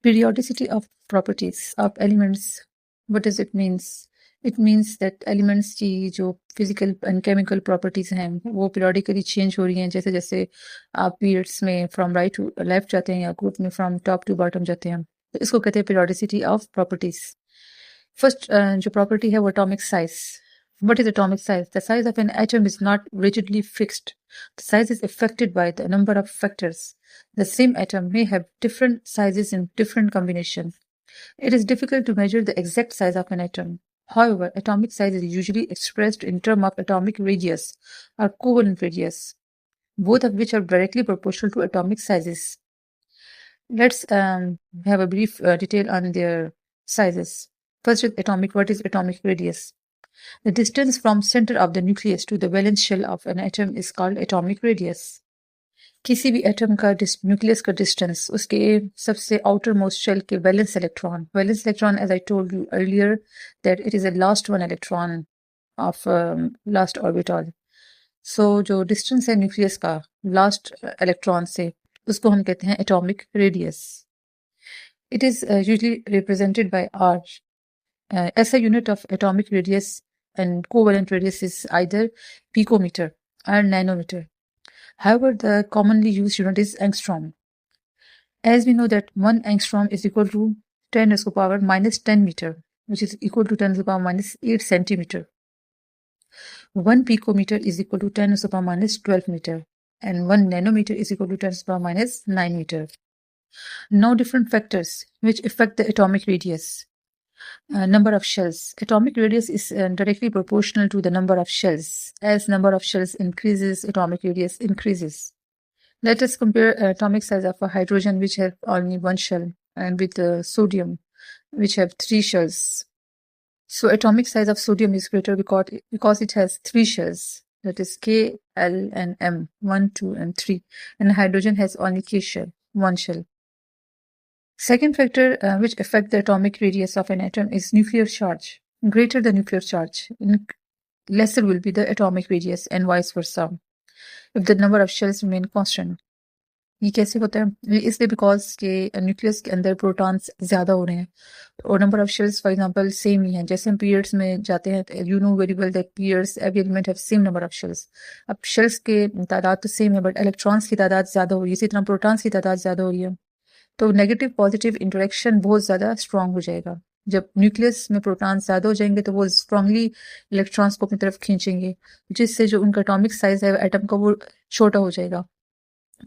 Periodicity of properties of elements. What does it means? It means that elements की जो physical and chemical properties हैं वो periodically change हो रही हैं जैसे जैसे आप periods में from right to left जाते हैं या group में from top to bottom जाते हैं तो इसको कहते हैं periodicity of properties. First जो property है वो atomic size. What is atomic size? The size of an atom is not rigidly fixed. The size is affected by the number of factors. The same atom may have different sizes in different combinations. It is difficult to measure the exact size of an atom. However, atomic size is usually expressed in terms of atomic radius or covalent radius, both of which are directly proportional to atomic sizes. Let's have a brief detail on their sizes. First is atomic. What is atomic radius? The distance from center of the nucleus to the valence shell of an atom is called atomic radius. किसी भी atom का nucleus का distance उसके सबसे outermost shell के valence electron as I told you earlier that it is a last one electron of last orbital. So जो distance है nucleus का लास्ट इलेक्ट्रॉन से उसको हम कहते हैं atomic radius. It is usually represented by R. SI unit of atomic radius and covalent radius is either picometer or nanometer. However, the commonly used unit is angstrom. As we know that 1 angstrom is equal to 10 raised to the power minus 10 meter, which is equal to 10 raised to the power minus 8 centimeter. 1 picometer is equal to 10 raised to the power minus 12 meter, and 1 nanometer is equal to 10 raised to the power minus 9 meter. Now, different factors which affect the atomic radius. Number of shells. Atomic radius is directly proportional to the number of shells. As number of shells increases, atomic radius increases. Let us compare atomic size of a hydrogen which has only one shell and with sodium which have 3 shells. So atomic size of sodium is greater because it has 3 shells. That is K, L and M, 1, 2 and 3. And hydrogen has only K shell, 1 shell. Second factor which affect the atomic radius of an atom is nuclear charge. Greater the nuclear charge, lesser will be the atomic radius and vice versa if the number of shells remain constant. ये कैसे होता है? इसलिए because के nucleus के अंदर protons ज़्यादा हो रहे हैं और number of shells for example same ही हैं. जैसे हम पीरियड्स में जाते हैं you know very well that periods every element have same number of shells. अब शेल्स के तादाद तो सेम है बट इलेक्ट्रॉन्स की तादाद ज़्यादा हो रही है. इसी तरह प्रोटॉन्स की तादाद ज़्यादा हो रही है तो नेगेटिव पॉजिटिव इंटरेक्शन बहुत ज़्यादा स्ट्रांग हो जाएगा. जब न्यूक्लियस में प्रोटॉन ज़्यादा हो जाएंगे तो वो स्ट्रांगली इलेक्ट्रॉन्स को अपनी तरफ खींचेंगे जिससे जो उनका एटॉमिक साइज है एटम का वो छोटा हो जाएगा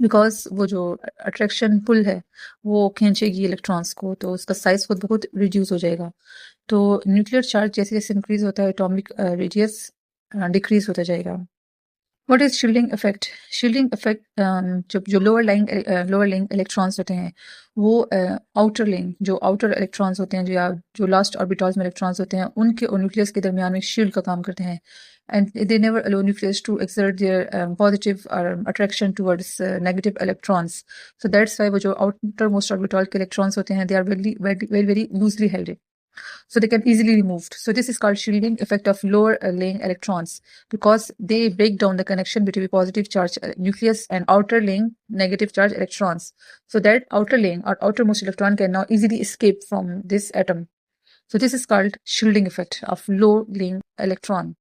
बिकॉज वो जो अट्रैक्शन पुल है वो खींचेगी इलेक्ट्रॉन्स को तो उसका साइज खुद बहुत रिड्यूस हो जाएगा. तो न्यूक्लियर चार्ज जैसे जैसे इंक्रीज होता है एटॉमिक रेडियस डिक्रीज होता जाएगा. What is shielding effect? Shielding effect जो लोअर लाइंग इलेक्ट्रॉन्स होते हैं वो आउटर लिंक जो आउटर इलेक्ट्रॉन्स होते हैं जो लास्ट ऑर्बिटल्स में इलेक्ट्रॉन्स होते हैं उनके और न्यूक्लियस के दरमियान में शील्ड का काम करते हैं and they never allow nucleus to exert their positive attraction towards negative electrons. So that's why वो जो outermost orbital के electrons होते हैं they are very loosely held. So they can easily be moved. So this is called shielding effect of lower laying electrons because they break down the connection between positive charge nucleus and outer laying negative charge electrons. So that outer laying or outermost electron can now easily escape from this atom. So this is called shielding effect of low laying electron.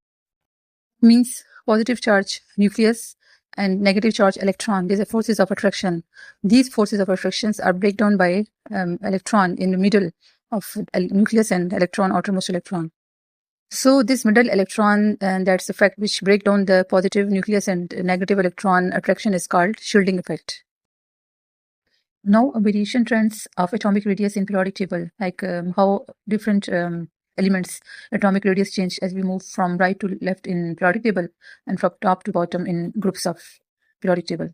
Means positive charge nucleus and negative charge electron. These are forces of attraction. These forces of attractions are break down by electron in the middle of nucleus and electron, outermost electron. So this middle electron and that's the fact which break down the positive nucleus and negative electron attraction is called shielding effect. Now variation trends of atomic radius in periodic table, like how different elements atomic radius change as we move from right to left in periodic table and from top to bottom in groups of periodic table.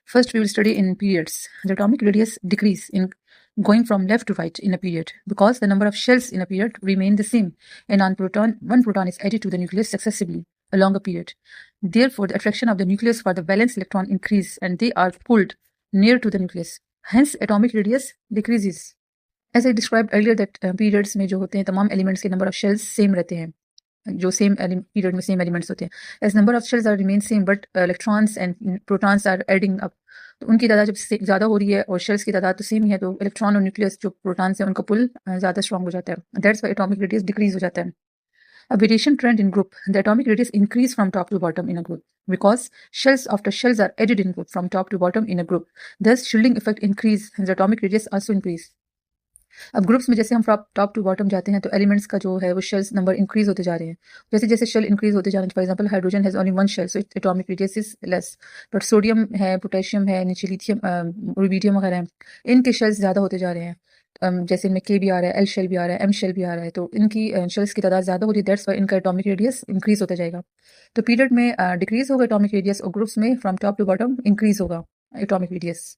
First we will study in periods. The atomic radius decrease in going from left to right in a period because the number of shells in a period remain the same and one proton is added to the nucleus successively along a period. Therefore, the attraction of the nucleus for the valence electron increase and they are pulled near to the nucleus. Hence, atomic radius decreases. As I described earlier that periods में जो होते हैं तमाम elements के number of shells same रहते हैं जो same period में सेम एलिमेंट्स होते हैं। As number of shells are remain same but electrons and protons are adding up, तो उनकी तादाद जब ज़्यादा हो रही है और शेल्स की तादाद तो सेम ही है, तो इलेक्ट्रॉन और न्यूक्लियस जो प्रोटॉन्स है उनका पुल ज़्यादा स्ट्रॉन्ग हो जाता है। That's Y atomic radius decrease हो जाता है। A variation trend in group. The atomic radius increase from top to bottom in a group because shells after shells are added in group from top to bottom in a group. Thus, shielding effect increase and the atomic radius also increase. अब groups में जैसे हम top to bottom जाते हैं तो elements का जो है वो शेल्स नंबर इंक्रीज होते जा रहे हैं। जैसे जैसे शेल इंक्रीज होते जा रहे हैं, for example hydrogen has only one shell so its atomic radius is less, but sodium है, पोटेशियम है, नीचे लिथियम, रुबिडियम वगैरह हैं, इनके शेल्स ज़्यादा होते जा रहे हैं। जैसे इनमें के भी आ रहा है, एल शेल भी आ रहा है, एम शेल भी आ रहा है, तो इनकी शेल्स की तादाद ज़्यादा हो रही है, दैट्स वाई इनका एटॉमिक रेडियस इंक्रीज होता जाएगा। तो पीरियड में डिक्रीज होगा एटॉमिक रेडियस और ग्रुप्स में from top to bottom increase होगा एटॉमिक रेडियस।